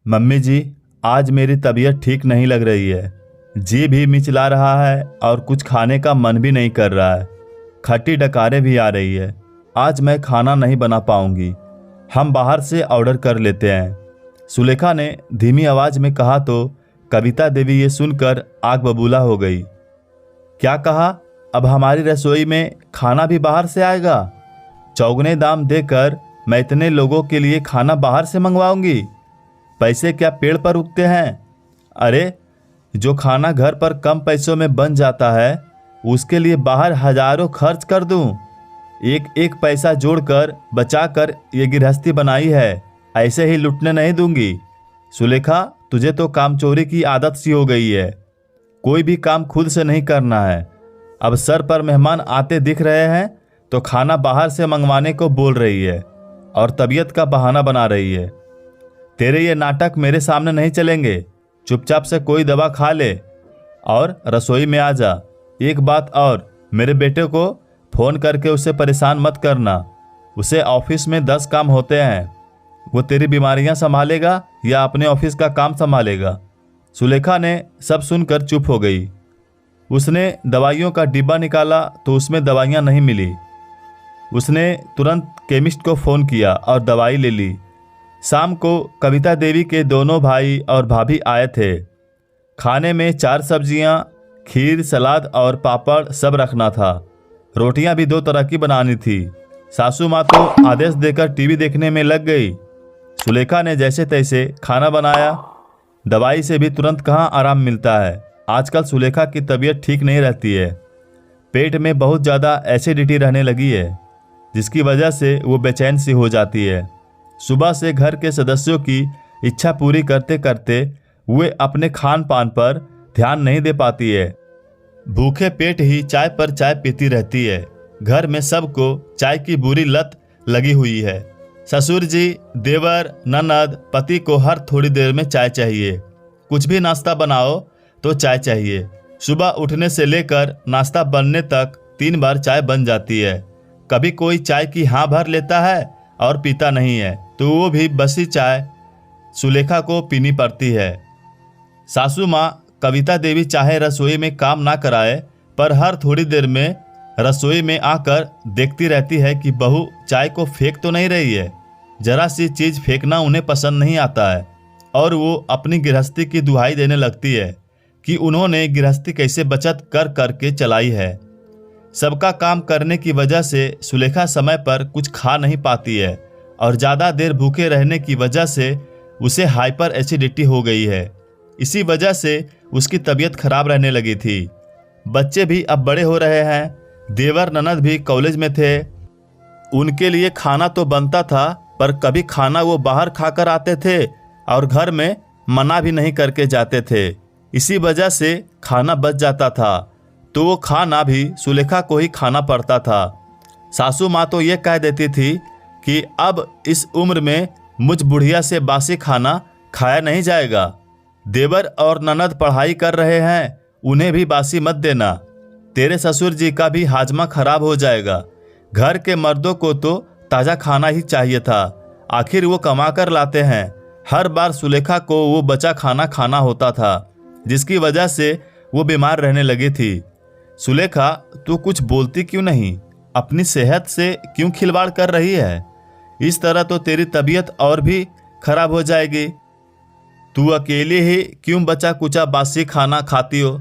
Mummy जी, आज मेरी तबीयत ठीक नहीं लग रही है। जी भी मिचला रहा है और कुछ खाने का मन भी नहीं कर रहा है। खट्टी डकारें भी आ रही है। आज मैं खाना नहीं बना पाऊंगी। हम बाहर से ऑर्डर कर लेते हैं। सुलेखा ने धीमी आवाज में कहा तो कविता देवी ये सुनकर आग बबूला हो गई। क्या कहा? अब हमारी रसोई में खाना भी बाहर से आएगा? चौगुने दाम देकर मैं इतने लोगों के लिए खाना बाहर से मंगवाऊंगी? पैसे क्या पेड़ पर उगते हैं? अरे, जो खाना घर पर कम पैसों में बन जाता है उसके लिए बाहर हजारों खर्च कर दूं। एक एक पैसा जोड़कर बचाकर ये गृहस्थी बनाई है, ऐसे ही लुटने नहीं दूंगी। सुलेखा, तुझे तो कामचोरी की आदत सी हो गई है। कोई भी काम खुद से नहीं करना है। अब सर पर मेहमान आते दिख रहे हैं तो खाना बाहर से मंगवाने को बोल रही है और तबीयत का बहाना बना रही है। तेरे ये नाटक मेरे सामने नहीं चलेंगे। चुपचाप से कोई दवा खा ले और रसोई में आ जा। एक बात और, मेरे बेटे को फोन करके उसे परेशान मत करना। उसे ऑफिस में 10 काम होते हैं। वो तेरी बीमारियां संभालेगा या अपने ऑफिस का काम संभालेगा? सुलेखा ने सब सुनकर चुप हो गई। उसने दवाइयों का डिब्बा निकाला तो उसमें दवाइयां नहीं मिली। उसने तुरंत केमिस्ट को फ़ोन किया और दवाई ले ली। शाम को कविता देवी के दोनों भाई और भाभी आए थे। खाने में 4 सब्जियां, खीर, सलाद और पापड़ सब रखना था। रोटियां भी 2 तरह की बनानी थी। सासू माँ तो आदेश देकर टीवी देखने में लग गई। सुलेखा ने जैसे तैसे खाना बनाया। दवाई से भी तुरंत कहाँ आराम मिलता है। आजकल सुलेखा की तबीयत ठीक नहीं रहती है। पेट में बहुत ज़्यादा एसिडिटी रहने लगी है, जिसकी वजह से वो बेचैन सी हो जाती है। सुबह से घर के सदस्यों की इच्छा पूरी करते करते वे अपने खान पान पर ध्यान नहीं दे पाती है। भूखे पेट ही चाय पर चाय पीती रहती है। घर में सबको चाय की बुरी लत लगी हुई है। ससुर जी, देवर, ननद, पति को हर थोड़ी देर में चाय चाहिए। कुछ भी नाश्ता बनाओ तो चाय चाहिए। सुबह उठने से लेकर नाश्ता बनने तक 3 बार चाय बन जाती है। कभी कोई चाय की हाँ भर लेता है और पीता नहीं है तो वो भी बसी चाय सुलेखा को पीनी पड़ती है। सासू माँ कविता देवी चाहे रसोई में काम ना कराए, पर हर थोड़ी देर में रसोई में आकर देखती रहती है कि बहू चाय को फेंक तो नहीं रही है। जरा सी चीज़ फेंकना उन्हें पसंद नहीं आता है और वो अपनी गृहस्थी की दुहाई देने लगती है कि उन्होंने गृहस्थी कैसे बचत कर करके चलाई है। सबका काम करने की वजह से सुलेखा समय पर कुछ खा नहीं पाती है और ज़्यादा देर भूखे रहने की वजह से उसे हाइपर एसिडिटी हो गई है। इसी वजह से उसकी तबीयत खराब रहने लगी थी। बच्चे भी अब बड़े हो रहे हैं। देवर ननद भी कॉलेज में थे। उनके लिए खाना तो बनता था, पर कभी खाना वो बाहर खाकर आते थे और घर में मना भी नहीं करके जाते थे। इसी वजह से खाना बच जाता था तो वो खाना भी सुलेखा को ही खाना पड़ता था। सासू माँ तो ये कह देती थी कि अब इस उम्र में मुझ बुढ़िया से बासी खाना खाया नहीं जाएगा। देवर और ननद पढ़ाई कर रहे हैं, उन्हें भी बासी मत देना। तेरे ससुर जी का भी हाजमा खराब हो जाएगा। घर के मर्दों को तो ताज़ा खाना ही चाहिए था, आखिर वो कमा कर लाते हैं। हर बार सुलेखा को वो बचा खाना खाना होता था, जिसकी वजह से वो बीमार रहने लगी थी। सुलेखा, तू कुछ बोलती क्यों नहीं? अपनी सेहत से क्यों खिलवाड़ कर रही है? इस तरह तो तेरी तबीयत और भी खराब हो जाएगी। तू अकेले ही क्यों बचा कुचा बासी खाना खाती हो?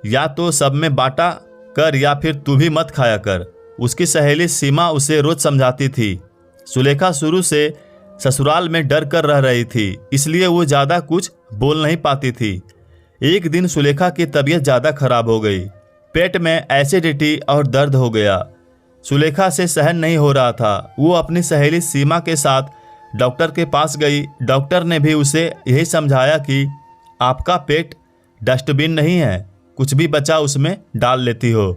या तो सब में बांटा कर या फिर तू भी मत खाया कर। उसकी सहेली सीमा उसे रोज समझाती थी। सुलेखा शुरू से ससुराल में डर कर रह रही थी, इसलिए वो ज़्यादा कुछ बोल नहीं पाती थी। एक दिन सुलेखा की तबीयत ज़्यादा खराब हो गई। पेट में एसिडिटी और दर्द हो गया। सुलेखा से सहन नहीं हो रहा था। वो अपनी सहेली सीमा के साथ डॉक्टर के पास गई। डॉक्टर ने भी उसे यही समझाया कि आपका पेट डस्टबिन नहीं है, कुछ भी बचा उसमें डाल लेती हो।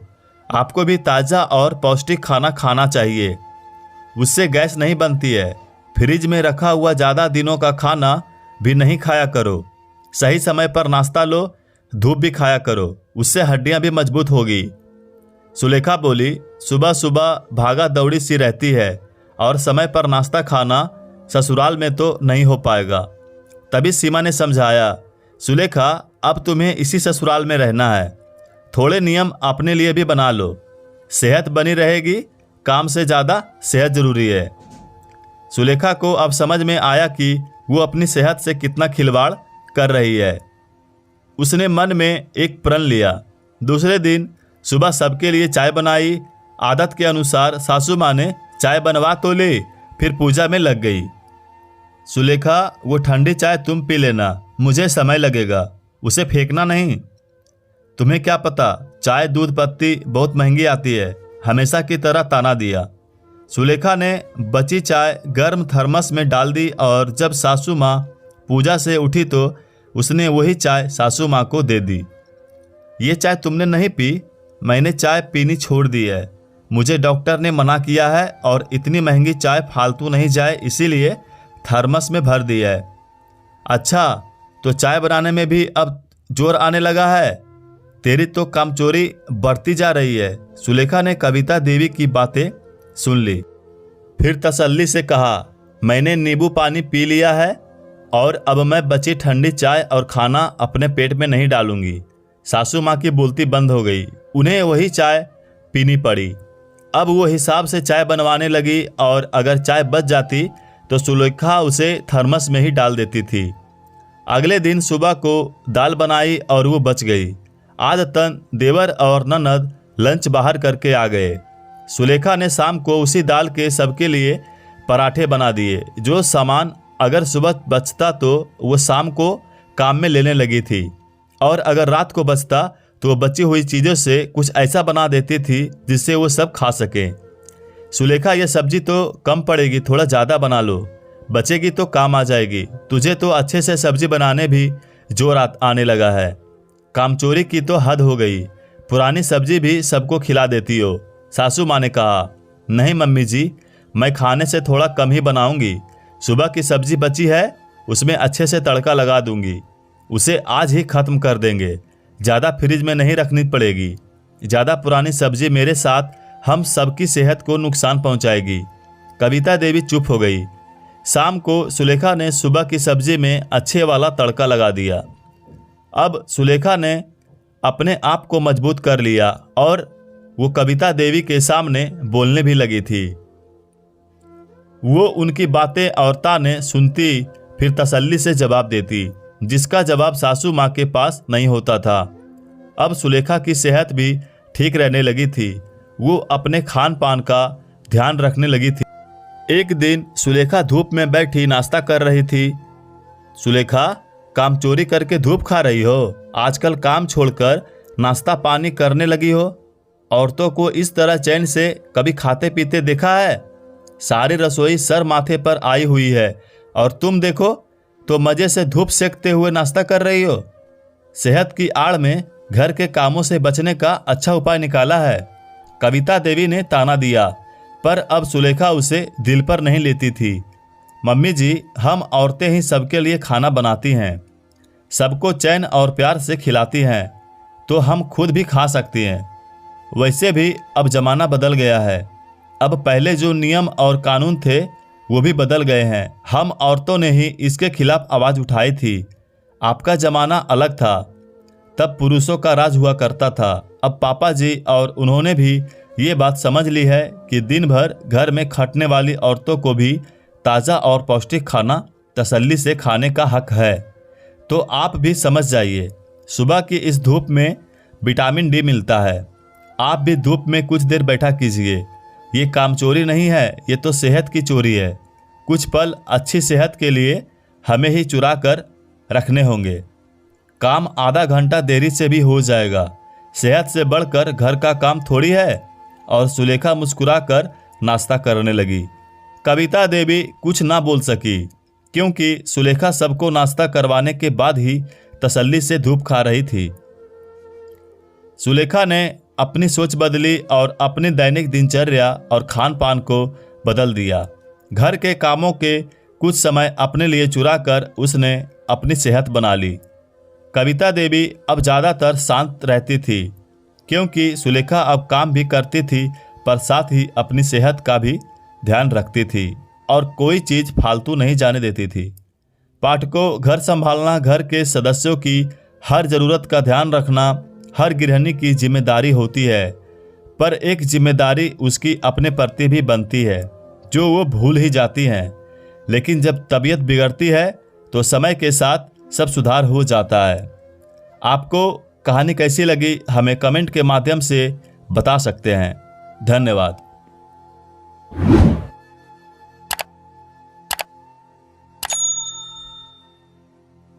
आपको भी ताज़ा और पौष्टिक खाना खाना चाहिए, उससे गैस नहीं बनती है। फ्रिज में रखा हुआ ज़्यादा दिनों का खाना भी नहीं खाया करो। सही समय पर नाश्ता लो, धूप भी खाया करो, उससे हड्डियां भी मजबूत होगी। सुलेखा बोली, सुबह सुबह भागा दौड़ी सी रहती है और समय पर नाश्ता खाना ससुराल में तो नहीं हो पाएगा। तभी सीमा ने समझाया, सुलेखा अब तुम्हें इसी ससुराल में रहना है, थोड़े नियम अपने लिए भी बना लो, सेहत बनी रहेगी, काम से ज़्यादा सेहत जरूरी है। सुलेखा को अब समझ में आया कि वो अपनी सेहत से कितना खिलवाड़ कर रही है। उसने मन में एक प्रण लिया। दूसरे दिन सुबह सबके लिए चाय बनाई। आदत के अनुसार सासू माँ ने चाय बनवा तो ली, फिर पूजा में लग गई। सुलेखा, वो ठंडी चाय तुम पी लेना, मुझे समय लगेगा, उसे फेंकना नहीं। तुम्हें क्या पता, चाय दूध पत्ती बहुत महंगी आती है, हमेशा की तरह ताना दिया। सुलेखा ने बची चाय गर्म थर्मस में डाल दी और जब सासू माँ पूजा से उठी तो उसने वही चाय सासू माँ को दे दी। ये चाय तुमने नहीं पी? मैंने चाय पीनी छोड़ दी है, मुझे डॉक्टर ने मना किया है और इतनी महंगी चाय फालतू नहीं जाए इसीलिए थर्मस में भर दिया है। अच्छा, तो चाय बनाने में भी अब जोर आने लगा है? तेरी तो कामचोरी बढ़ती जा रही है। सुलेखा ने कविता देवी की बातें सुन ली, फिर तसल्ली से कहा, मैंने नींबू पानी पी लिया है और अब मैं बची ठंडी चाय और खाना अपने पेट में नहीं डालूंगी। सासू माँ की बोलती बंद हो गई, उन्हें वही चाय पीनी पड़ी। अब वो हिसाब से चाय बनवाने लगी और अगर चाय बच जाती तो सुलेखा उसे थर्मस में ही डाल देती थी। अगले दिन सुबह को दाल बनाई और वो बच गई। आदतन देवर और ननद लंच बाहर करके आ गए। सुलेखा ने शाम को उसी दाल के सबके लिए पराठे बना दिए। जो सामान अगर सुबह बचता तो वो शाम को काम में लेने लगी थी और अगर रात को बचता तो वो बची हुई चीज़ों से कुछ ऐसा बना देती थी जिससे वो सब खा सके। सुलेखा, ये सब्जी तो कम पड़ेगी, थोड़ा ज़्यादा बना लो, बचेगी तो काम आ जाएगी। तुझे तो अच्छे से सब्जी बनाने भी जोर आने लगा है। कामचोरी की तो हद हो गई, पुरानी सब्जी भी सबको खिला देती हो। सासू माँ ने कहा, नहीं मम्मी जी, मैं खाने से थोड़ा कम ही बनाऊंगी। सुबह की सब्जी बची है, उसमें अच्छे से तड़का लगा दूंगी, उसे आज ही खत्म कर देंगे, ज़्यादा फ्रिज में नहीं रखनी पड़ेगी। ज़्यादा पुरानी सब्जी मेरे साथ हम सबकी सेहत को नुकसान पहुंचाएगी। कविता देवी चुप हो गई। शाम को सुलेखा ने सुबह की सब्जी में अच्छे वाला तड़का लगा दिया। अब सुलेखा ने अपने आप को मजबूत कर लिया और वो कविता देवी के सामने बोलने भी लगी थी। वो उनकी बातें और ताने सुनती, फिर तसल्ली से जवाब देती, जिसका जवाब सासू माँ के पास नहीं होता था। अब सुलेखा की सेहत भी ठीक रहने लगी थी। वो अपने खान पान का ध्यान रखने लगी थी। एक दिन सुलेखा धूप में बैठी नाश्ता कर रही थी। सुलेखा, काम चोरी करके धूप खा रही हो? आजकल काम छोड़कर नाश्ता पानी करने लगी हो? औरतों को इस तरह चैन से कभी खाते पीते देखा है? सारी रसोई सर माथे पर आई हुई है और तुम देखो तो मजे से धूप सेकते हुए नाश्ता कर रही हो। सेहत की आड़ में घर के कामों से बचने का अच्छा उपाय निकाला है। कविता देवी ने ताना दिया, पर अब सुलेखा उसे दिल पर नहीं लेती थी। मम्मी जी, हम औरतें ही सबके लिए खाना बनाती हैं, सबको चैन और प्यार से खिलाती हैं, तो हम खुद भी खा सकती हैं। वैसे भी अब जमाना बदल गया है। अब पहले जो नियम और कानून थे वो भी बदल गए हैं। हम औरतों ने ही इसके खिलाफ आवाज़ उठाई थी। आपका ज़माना अलग था, तब पुरुषों का राज हुआ करता था। अब पापा जी और उन्होंने भी ये बात समझ ली है कि दिन भर घर में खटने वाली औरतों को भी ताज़ा और पौष्टिक खाना तसल्ली से खाने का हक है। तो आप भी समझ जाइए, सुबह की इस धूप में विटामिन डी मिलता है। आप भी धूप में कुछ देर बैठा कीजिए। ये काम चोरी नहीं है, ये तो सेहत की चोरी है। कुछ पल अच्छी सेहत के लिए हमें ही चुरा कर रखने होंगे। काम आधा घंटा देरी से भी हो जाएगा। सेहत से बढ़कर घर का काम थोड़ी है। और सुलेखा मुस्कुराकर नाश्ता करने लगी। कविता देवी कुछ ना बोल सकी, क्योंकि सुलेखा सबको नाश्ता करवाने के बाद ही तसल्ली से धूप खा रही थी। सुलेखा ने अपनी सोच बदली और अपनी दैनिक दिनचर्या और खान पान को बदल दिया। घर के कामों के कुछ समय अपने लिए चुराकर उसने अपनी सेहत बना ली। कविता देवी अब ज़्यादातर शांत रहती थी, क्योंकि सुलेखा अब काम भी करती थी पर साथ ही अपनी सेहत का भी ध्यान रखती थी और कोई चीज़ फालतू नहीं जाने देती थी। पाठकों, घर संभालना, घर के सदस्यों की हर ज़रूरत का ध्यान रखना हर गृहिणी की जिम्मेदारी होती है, पर एक जिम्मेदारी उसकी अपने प्रति भी बनती है जो वो भूल ही जाती हैं। लेकिन जब तबीयत बिगड़ती है तो समय के साथ सब सुधार हो जाता है। आपको कहानी कैसी लगी हमें कमेंट के माध्यम से बता सकते हैं। धन्यवाद।